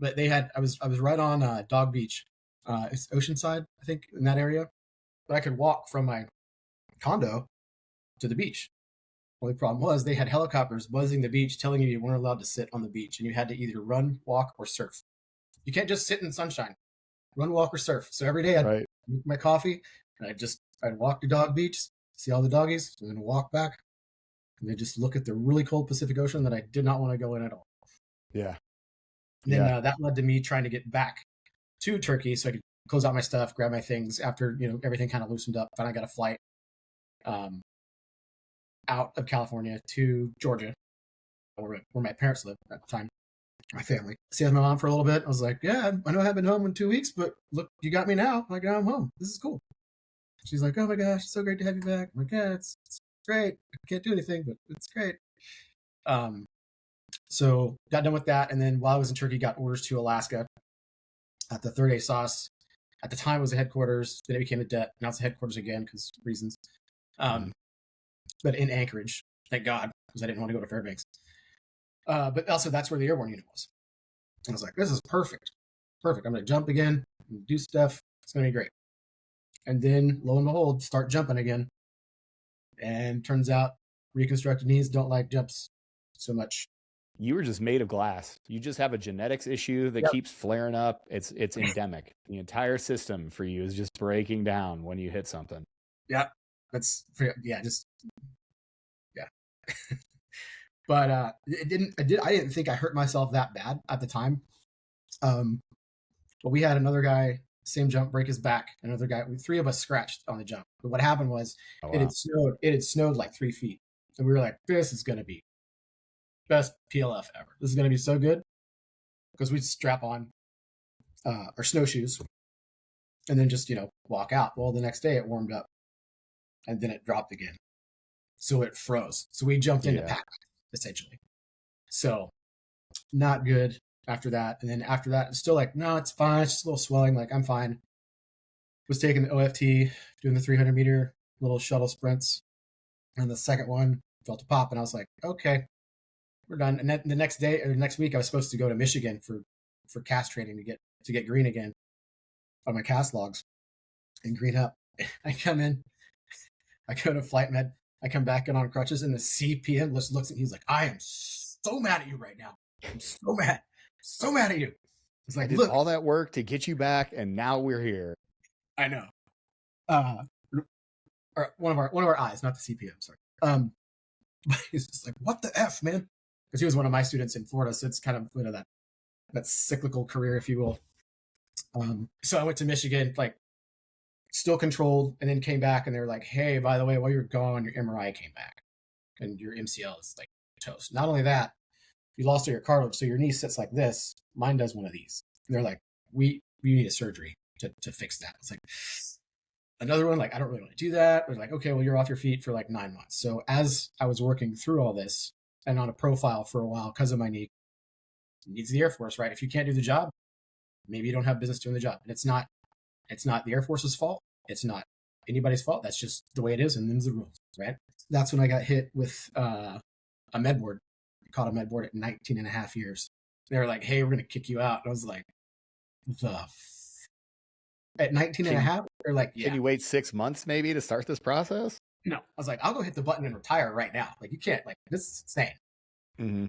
but I was right on Dog Beach. It's Oceanside, I think, in that area. But I could walk from my condo to the beach. Only problem was they had helicopters buzzing the beach telling you weren't allowed to sit on the beach, and you had to either run, walk, or surf. You can't just sit in the sunshine. Run, walk, or surf. So every day I'd make my coffee, and I'd walk to Dog Beach, see all the doggies, and then walk back, and then just look at the really cold Pacific Ocean that I did not want to go in at all. Yeah. And then that led to me trying to get back to Turkey so I could close out my stuff, grab my things after, everything kind of loosened up. Finally got a flight out of California to Georgia, where my parents lived at the time, my family. See my mom for a little bit. I was like, yeah, I know I haven't been home in 2 weeks, but look, you got me now. Like, now I'm home. This is cool. She's like, oh my gosh, it's so great to have you back. I'm like, yeah, it's great. I can't do anything, but it's great. So got done with that. And then while I was in Turkey, got orders to Alaska at the Third AFSOC. At the time it was the headquarters. Then it became a det. Now it's the headquarters again because reasons. But in Anchorage, thank God, because I didn't want to go to Fairbanks. But also that's where the airborne unit was. And I was like, this is perfect. Perfect. I'm going to jump again, do stuff. It's going to be great. And then lo and behold, start jumping again. And turns out reconstructed knees don't like jumps so much. You were just made of glass. You just have a genetics issue that keeps flaring up. It's endemic. The entire system for you is just breaking down when you hit something. Yeah. But I didn't think I hurt myself that bad at the time. But we had another guy, same jump, break his back. Another guy, three of us scratched on the jump. But what happened was it had snowed like 3 feet. And we were like, this is going to be best PLF ever. This is going to be so good. Because we'd strap on our snowshoes and then just, walk out. Well, the next day it warmed up and then it dropped again. So it froze. So we jumped into pack, essentially. So not good after that. And then after that, it's still like, no, it's fine. It's just a little swelling. Like, I'm fine. Was taking the OFT, doing the 300 meter little shuttle sprints. And the second one felt a pop. And I was like, okay, we're done. And then the next day or next week, I was supposed to go to Michigan for cast training to get green again on my cast logs and green up. I come in, I go to flight med. I come back in on crutches, and the CPM looks at me. He's like, I am so mad at you right now. I'm so mad at you. It's like, I did all that work to get you back, and now we're here. I know. Or one of our eyes, not the CPM. Sorry. But he's just like, what the F, man? Because he was one of my students in Florida, so it's kind of that cyclical career, if you will. So I went to Michigan, like, still controlled, and then came back, and they were like, hey, by the way, while you're gone, your MRI came back and your MCL is like toast. Not only that, you lost all your cartilage, so your knee sits like this. Mine does one of these. And they're like, we need a surgery to fix that. It's like another one, like, I don't really want to do that. They're like, okay, well, you're off your feet for like 9 months. So as I was working through all this and on a profile for a while because of my knee, it needs the Air Force, right? If you can't do the job, maybe you don't have business doing the job. And it's not the Air Force's fault. It's not anybody's fault. That's just the way it is, and them's the rules, right? That's when I got hit with a med board. I caught a med board at 19 and a half years. They were like, hey, we're going to kick you out. And I was like, at 19 and a half? They're like, yeah. Can you wait 6 months maybe to start this process? No. I was like, I'll go hit the button and retire right now. Like, you can't. Like, this is insane. Mm-hmm.